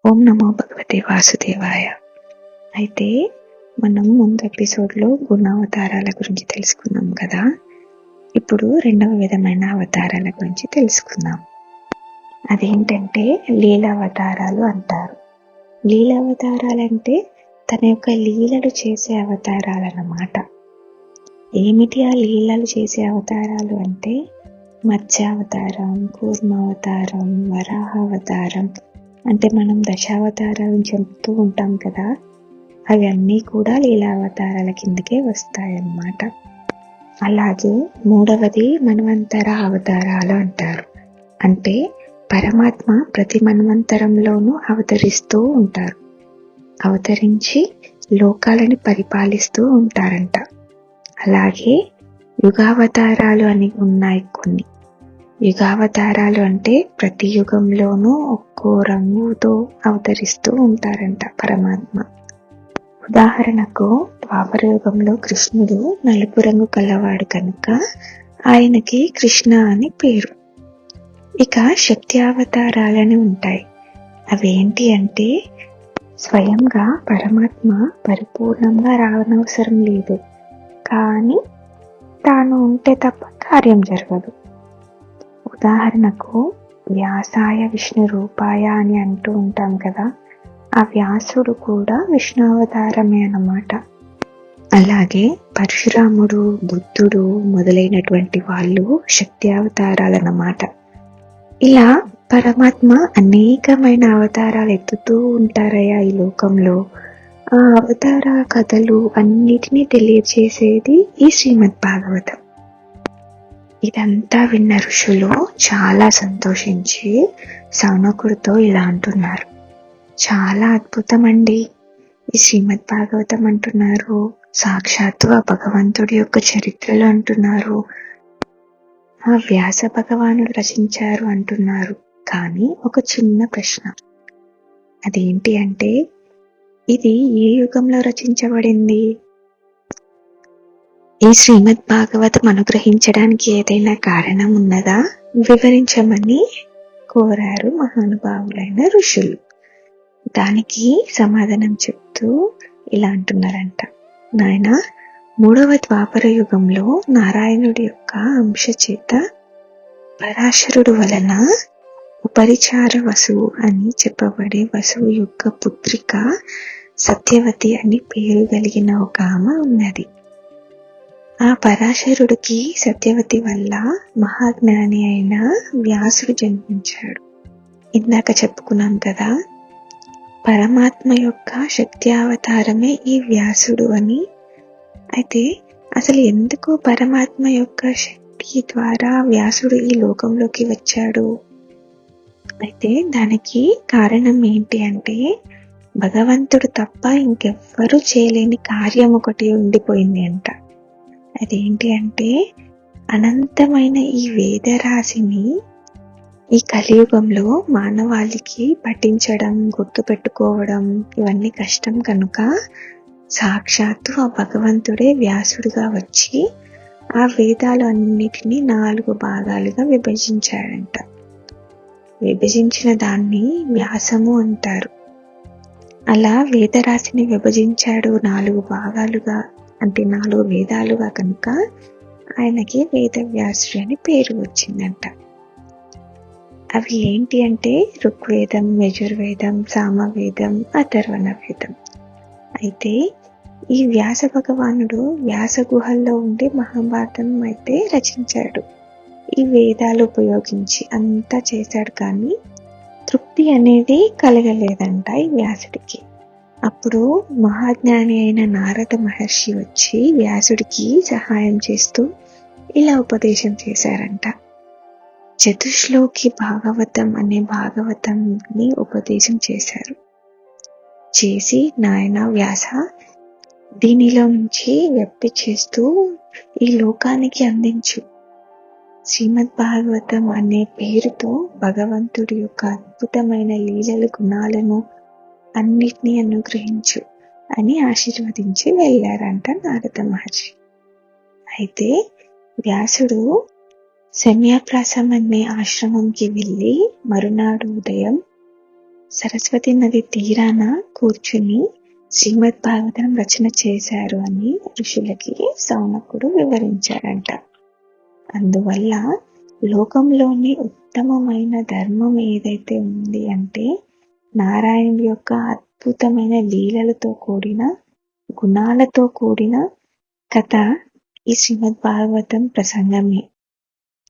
ఓం నమో భగవతే వాసుదేవాయ. అయితే మనం ముందు ఎపిసోడ్లో గుణావతారాల గురించి తెలుసుకున్నాం కదా. ఇప్పుడు రెండవ విధమైన అవతారాల గురించి తెలుసుకుందాం. అదేంటంటే లీలావతారాలు అంటారు. లీలావతారాలంటే తన యొక్క లీలలు చేసే అవతారాలన్నమాట. ఏమిటి ఆ లీలలు చేసే అవతారాలు అంటే మత్స్యావతారం, కూర్మావతారం, వరాహావతారం, అంటే మనం దశావతారాలను చెప్తూ ఉంటాం కదా, అవి అన్నీ కూడా లీలావతారాల కిందకే వస్తాయన్నమాట. అలాగే మూడవది మన్వంతర అవతారాలు అంటారు. అంటే పరమాత్మ ప్రతి మన్వంతరంలోనూ అవతరిస్తూ ఉంటారు. అవతరించి లోకాలని పరిపాలిస్తూ ఉంటారంట. అలాగే యుగావతారాలు అని ఉన్నాయి కొన్ని. యుగావతారాలు అంటే ప్రతి యుగంలోనూ ఒక్కో రంగుతో అవతరిస్తూ ఉంటారంట పరమాత్మ. ఉదాహరణకు ద్వాపర యుగంలో కృష్ణుడు నలుపు రంగు కలవాడు కనుక ఆయనకి కృష్ణ అని పేరు. ఇక శక్తి అవతారాలని ఉంటాయి. అవేంటి అంటే స్వయంగా పరమాత్మ పరిపూర్ణంగా రావనవసరం లేదు, కానీ తాను ఉంటే తప్ప కార్యం జరగదు. ఉదాహరణకు వ్యాసాయ విష్ణు రూపాయ అని అంటూ ఉంటాం కదా, ఆ వ్యాసుడు కూడా విష్ణు అవతారమే అన్నమాట. అలాగే పరశురాముడు, బుద్ధుడు మొదలైనటువంటి వాళ్ళు శక్తి అవతారాలన్నమాట. ఇలా పరమాత్మ అనేకమైన అవతారాలు ఎత్తుతూ ఉంటారయ్యా ఈ లోకంలో. ఆ అవతార కథలు అన్నిటినీ తెలియజేసేది ఈ శ్రీమద్ భాగవతం. ఇదంతా విన్న ఋషులు చాలా సంతోషించి సౌనకుడితో ఇలా అంటున్నారు, చాలా అద్భుతం అండి ఈ శ్రీమద్ భాగవతం అంటున్నారు, సాక్షాత్తు ఆ భగవంతుడి యొక్క చరిత్రలు అంటున్నారు, ఆ వ్యాస భగవానుడు రచించారు అంటున్నారు. కానీ ఒక చిన్న ప్రశ్న, అదేంటి అంటే ఇది ఏ యుగంలో రచించబడింది? ఈ శ్రీమద్ భాగవతం అనుగ్రహించడానికి ఏదైనా కారణం ఉన్నదా? వివరించమని కోరారు మహానుభావులైన ఋషులు. దానికి సమాధానం చెప్తూ ఇలా అంటున్నారంట, నాయన, 3వ ద్వాపర యుగంలో నారాయణుడి యొక్క అంశ చేత పరాశరుడు వలన ఉపరిచార వసువు అని చెప్పబడే వసువు యొక్క పుత్రిక సత్యవతి అని పేరు కలిగిన ఒక ఆమె ఉన్నది. ఆ పరాశరుడికి సత్యవతి వల్ల మహాజ్ఞాని అయిన వ్యాసుడు జన్మించాడు. ఇందాక చెప్పుకున్నాం కదా, పరమాత్మ యొక్క శక్తి అవతారమే ఈ వ్యాసుడు అని. అయితే అసలు ఎందుకు పరమాత్మ యొక్క శక్తి ద్వారా వ్యాసుడు ఈ లోకంలోకి వచ్చాడు? అయితే దానికి కారణం ఏంటి అంటే భగవంతుడు తప్ప ఇంకెవ్వరూ చేయలేని కార్యం ఒకటి ఉండిపోయింది అంట. అదేంటి అంటే అనంతమైన ఈ వేదరాశిని ఈ కలియుగంలో మానవాళికి పఠించడం, గుర్తుపెట్టుకోవడం ఇవన్నీ కష్టం కనుక సాక్షాత్తు ఆ భగవంతుడే వ్యాసుడిగా వచ్చి ఆ వేదాలు అన్నిటినీ 4 భాగాలుగా విభజించాడంట. విభజించిన దాన్ని వ్యాసము అంటారు. అలా వేదరాశిని విభజించాడు 4 భాగాలుగా, అంటే 4 వేదాలుగా కనుక ఆయనకి వేదవ్యాసుడు అని పేరు వచ్చిందంట. అవి ఏంటి అంటే ఋగ్వేదం, యజుర్వేదం, సామవేదం, అథర్వణ వేదం. అయితే ఈ వ్యాస భగవానుడు వ్యాస గుహల్లో ఉండి మహాభారతం అయితే రచించాడు. ఈ వేదాలు ఉపయోగించి అంతా చేశాడు, కానీ తృప్తి అనేది కలగలేదంట ఈ వ్యాసుడికి. అప్పుడు మహాజ్ఞాని అయిన నారద మహర్షి వచ్చి వ్యాసుడికి సహాయం చేస్తూ ఇలా ఉపదేశం చేశారంట. చతుశ్లోకి భాగవతం అనే భాగవతంని ఉపదేశం చేశారు. చేసి, నాయన వ్యాస, దీనిలో నుంచి వ్యాప్తి చేస్తూ ఈ లోకానికి అందించు. శ్రీమద్ భాగవతం అనే పేరుతో భగవంతుడి యొక్క అద్భుతమైన లీలల గుణాలను అన్నిటినీ అనుగ్రహించు అని ఆశీర్వదించి వెళ్ళారంట నారద మహర్షి. అయితే వ్యాసుడు శమ్యాప్రాసం అనే ఆశ్రమంకి వెళ్ళి మరునాడు ఉదయం సరస్వతి నది తీరాన కూర్చుని శ్రీమద్ భాగవతం రచన చేశారు అని ఋషులకి సౌనకుడు వివరించాడంట. అందువల్ల లోకంలోని ఉత్తమమైన ధర్మం ఏదైతే ఉంది అంటే నారాయణుడి యొక్క అద్భుతమైన లీలలతో కూడిన గుణాలతో కూడిన కథ ఈ శ్రీమద్ భాగవతం ప్రసంగమే,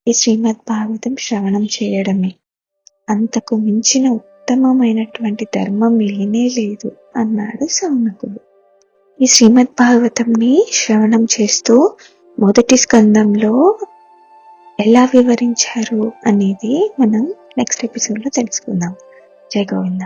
ఈ శ్రీమద్ భాగవతం శ్రవణం చేయడమే. అంతకు మించిన ఉత్తమమైనటువంటి ధర్మం లేనే లేదు అన్నాడు సౌనకుడు. ఈ శ్రీమద్ భాగవతంని శ్రవణం చేస్తూ మొదటి స్కందంలో ఎలా వివరించారు అనేది మనం నెక్స్ట్ ఎపిసోడ్లో తెలుసుకుందాం. జై గోవింద.